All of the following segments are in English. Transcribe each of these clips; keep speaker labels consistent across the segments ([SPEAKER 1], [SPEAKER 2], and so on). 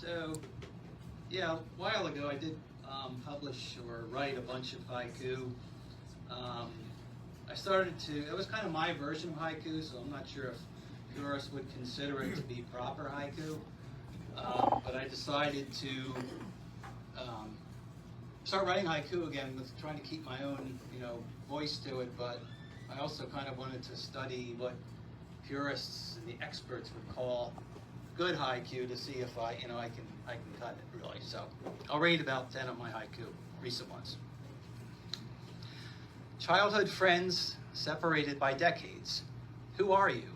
[SPEAKER 1] So, yeah, a while ago I did publish or write a bunch of haiku. I started to, it was kind of my version of haiku, so I'm not sure if purists would consider it to be proper haiku. But I decided to start writing haiku again, with trying to keep my own, voice to it. But I also kind of wanted to study what purists and the experts would call good haiku to see if I can cut it really. So I'll read about 10 of my haiku, recent ones. Childhood friends separated by decades. Who are you?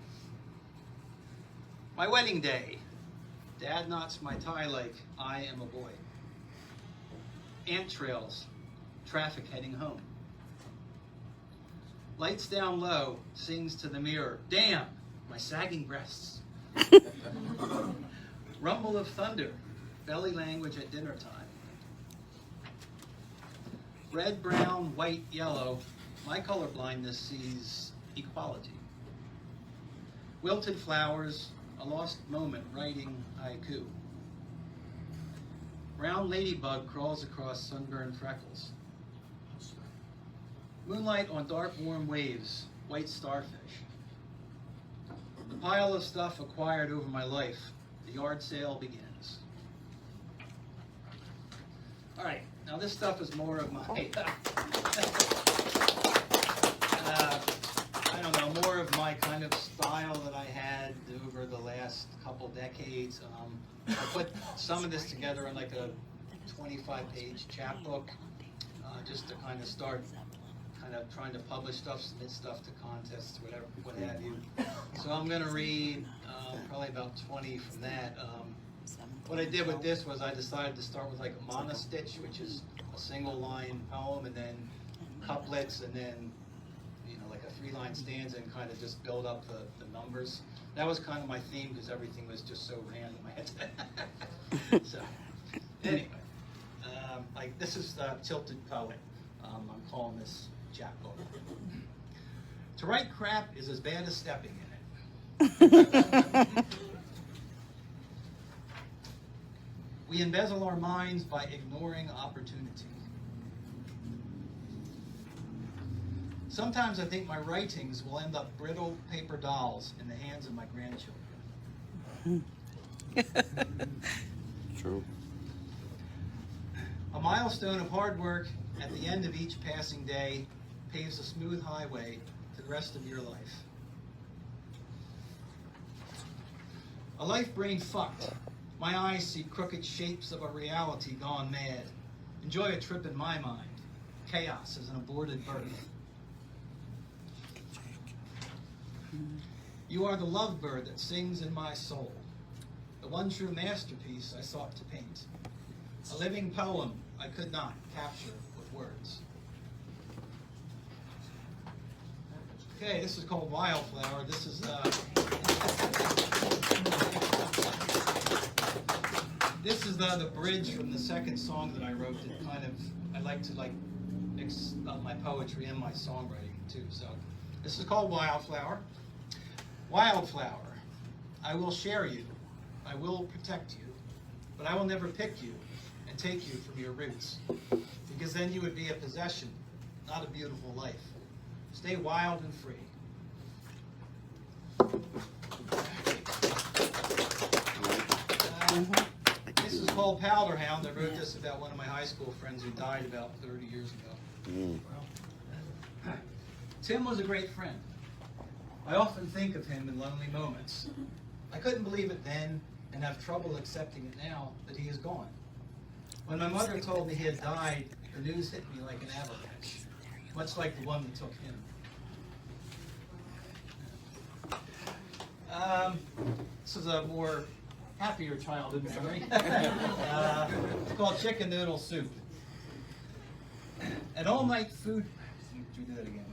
[SPEAKER 1] My wedding day. Dad knots my tie like I am a boy. Ant trails. Traffic heading home. Lights down low. Sings to the mirror. Damn, my sagging breasts. Rumble of thunder. Belly language at dinner time. Red, brown, white, yellow. My colorblindness sees equality. Wilted flowers. A lost moment writing haiku. Brown ladybug crawls across sunburned freckles. Moonlight on dark warm waves, white starfish. The pile of stuff acquired over my life, the yard sale begins. All right, now this stuff is more of my, more of my kind of style that I had over the last couple decades. I put some of this together in like a 25-page chapbook, just to kind of start trying to publish stuff, submit stuff to contests, whatever, what have you. So I'm going to read probably about 20 from that. What I did with this was I decided to start with like a monostitch, which is a single line poem, and then couplets, and then like a 3-line stanza, and kind of just build up the numbers. That was kind of my theme because everything was just so random. I had to so anyway, like this is Tilted Poet. I'm calling this chapbook. To write crap is as bad as stepping in it. We embezzle our minds by ignoring opportunity. Sometimes I think my writings will end up brittle paper dolls in the hands of my grandchildren.
[SPEAKER 2] True.
[SPEAKER 1] A milestone of hard work at the end of each passing day paves a smooth highway to the rest of your life. A life brain fucked. My eyes see crooked shapes of a reality gone mad. Enjoy a trip in my mind. Chaos is an aborted birth. You are the lovebird that sings in my soul, the one true masterpiece I sought to paint, a living poem I could not capture with words. Okay, this is called Wildflower. This is the bridge from the second song that I wrote. That kind of I like to mix up my poetry and my songwriting too. So this is called Wildflower. Wildflower, I will share you, I will protect you, but I will never pick you and take you from your roots, because then you would be a possession, not a beautiful life. Stay wild and free. This is called Powder Hound. I wrote this about one of my high school friends who died about 30 years ago. Tim was a great friend. I often think of him in lonely moments. I couldn't believe it then and have trouble accepting it now that he is gone. When my mother told me he had died, the news hit me like an avalanche, much like the one that took him. This is a more happier childhood memory. It's called Chicken Noodle Soup. An all-night food... Should we do that again?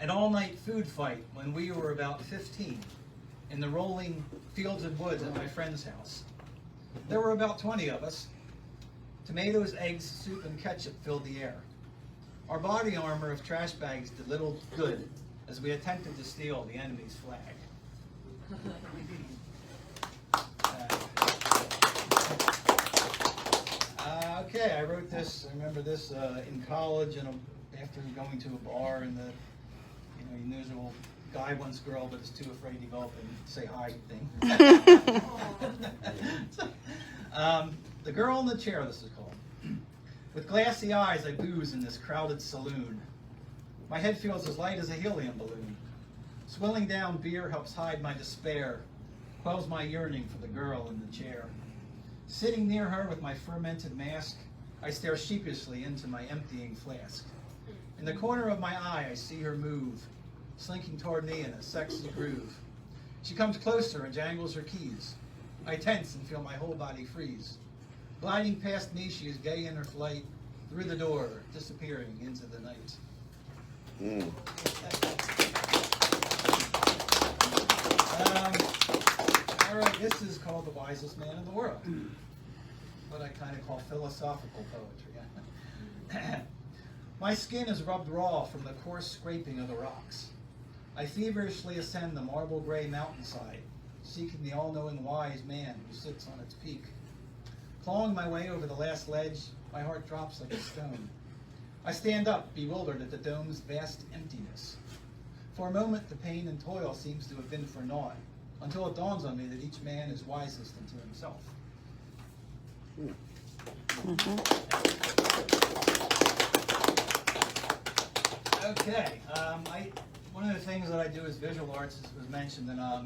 [SPEAKER 1] An all-night food fight when we were about 15 in the rolling fields and woods at my friend's house. There were about 20 of us. Tomatoes, eggs, soup, and ketchup filled the air. Our body armor of trash bags did little good as we attempted to steal the enemy's flag. this. I remember this in college, and after going to a bar, and the usual guy wants girl, but is too afraid to go up and say hi thing. The girl in the chair, this is called. With glassy eyes, I booze in this crowded saloon. My head feels as light as a helium balloon. Swilling down beer helps hide my despair, quells my yearning for the girl in the chair. Sitting near her with my fermented mask, I stare sheepishly into my emptying flask. In the corner of my eye, I see her move, slinking toward me in a sexy groove. She comes closer and jangles her keys. I tense and feel my whole body freeze. Gliding past me, she is gay in her flight, through the door, disappearing into the night. All right, this is called The Wisest Man in the World, what I kind of call philosophical poetry. My skin is rubbed raw from the coarse scraping of the rocks. I feverishly ascend the marble gray mountainside, seeking the all-knowing wise man who sits on its peak. Clawing my way over the last ledge, my heart drops like a stone. I stand up, bewildered at the dome's vast emptiness. For a moment, the pain and toil seems to have been for naught, until it dawns on me that each man is wisest unto himself. Okay, one of the things that I do is visual arts, as was mentioned, and I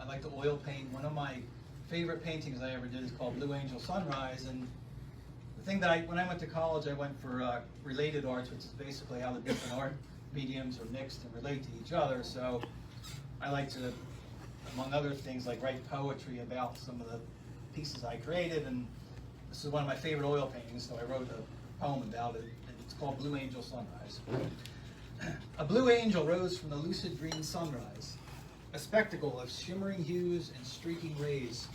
[SPEAKER 1] like to oil paint. One of my favorite paintings I ever did is called Blue Angel Sunrise, and the thing that when I went to college, I went for related arts, which is basically how the different art mediums are mixed and relate to each other. So I like to, among other things, like write poetry about some of the pieces I created, and this is one of my favorite oil paintings, so I wrote a poem about it, and it's called Blue Angel Sunrise. A blue angel rose from the lucid green sunrise, a spectacle of shimmering hues and streaking rays.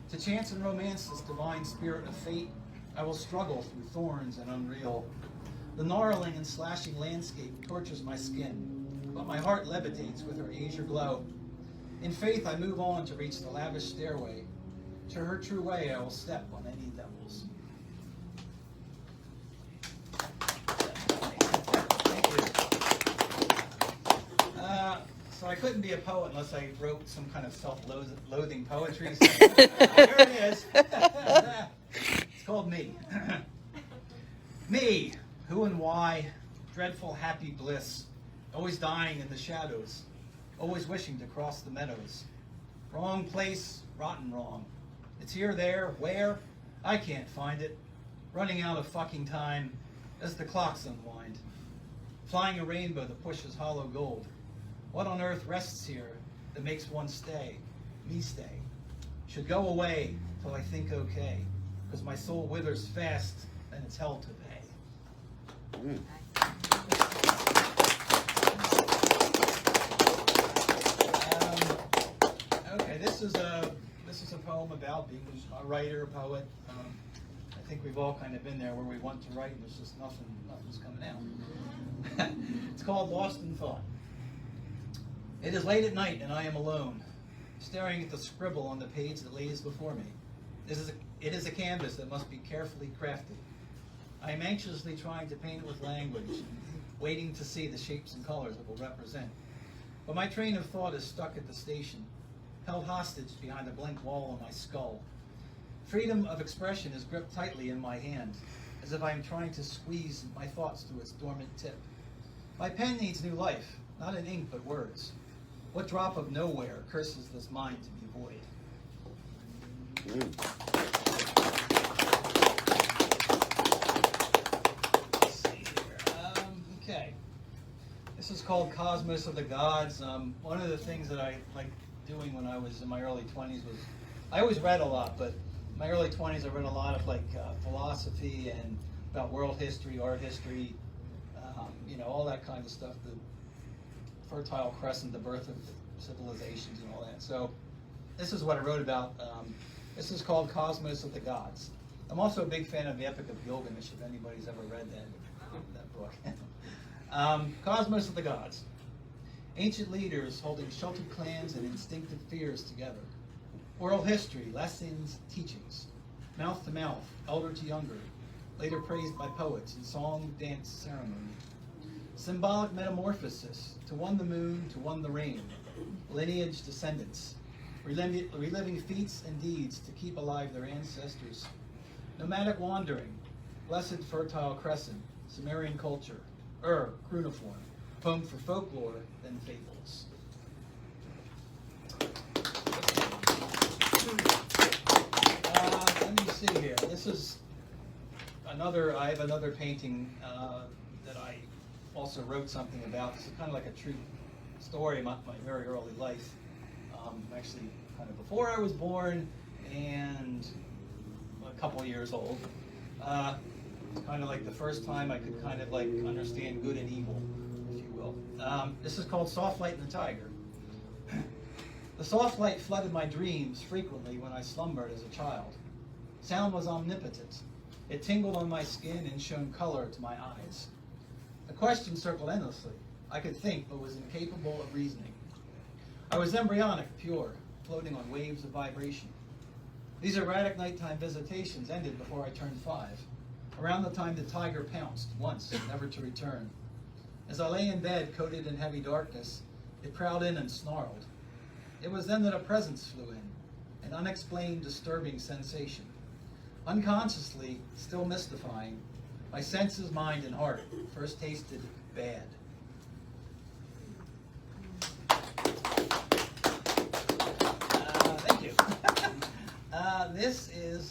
[SPEAKER 1] To chance and romance this divine spirit of fate, I will struggle through thorns and unreal. The gnarling and slashing landscape tortures my skin, but my heart levitates with her azure glow. In faith I move on to reach the lavish stairway. To her true way I will step on any devils. So I couldn't be a poet unless I wrote some kind of self-loathing poetry. So here it is. It's called Me. Me, who and why, dreadful happy bliss, always dying in the shadows, always wishing to cross the meadows. Wrong place, rotten wrong. It's here, there, where? I can't find it. Running out of fucking time as the clocks unwind. Flying a rainbow that pushes hollow gold. What on earth rests here that makes one stay? Me stay. Should go away till I think okay, because my soul withers fast and it's hell to pay. Okay, this is a poem about being a writer, a poet. I think we've all kind of been there where we want to write and there's just nothing's coming out. It's called Lost in Thought. It is late at night and I am alone, staring at the scribble on the page that lays before me. It is a canvas that must be carefully crafted. I am anxiously trying to paint it with language, waiting to see the shapes and colors it will represent. But my train of thought is stuck at the station, held hostage behind a blank wall on my skull. Freedom of expression is gripped tightly in my hand, as if I am trying to squeeze my thoughts to its dormant tip. My pen needs new life, not in ink but words. What drop of nowhere curses this mind to be void? Let's see here. Okay. This is called Cosmos of the Gods. One of the things that I liked doing when I was in my early 20s was, I always read a lot, but in my early 20s I read a lot of philosophy and about world history, art history, all that kind of stuff. The Fertile Crescent, the birth of civilizations and all that. So this is what I wrote about. This is called Cosmos of the Gods. I'm also a big fan of the Epic of Gilgamesh, if anybody's ever read that book. Cosmos of the Gods. Ancient leaders holding sheltered clans and instinctive fears together. Oral history, lessons, teachings. Mouth to mouth, elder to younger.
[SPEAKER 2] later praised by poets in song, dance, ceremony. Symbolic metamorphosis, to one the moon, to one the rain, lineage descendants, reliving feats and deeds to keep alive their ancestors. Nomadic wandering, blessed fertile crescent, Sumerian culture, cuneiform, home for folklore, then fables. Let me see here. This is I have another painting that I also wrote something about. This is kind of like a true story of my very early life. Actually, kind of before I was born and a couple years old. Kind of like the first time I could kind of like understand good and evil, if you will. This is called Soft Light and the Tiger. The soft light flooded my dreams frequently when I slumbered as a child. Sound was omnipotent. It tingled on my skin and shone color to my eyes. The question circled endlessly. I could think, but was incapable of reasoning. I was embryonic, pure, floating on waves of vibration. These erratic nighttime visitations ended before I turned 5, around the time the tiger pounced, once, never to return. As I lay in bed, coated in heavy darkness, it prowled in and snarled. It was then that a presence flew in, an unexplained, disturbing sensation. Unconsciously, still mystifying, my senses, mind, and heart first tasted bad. Thank you. This is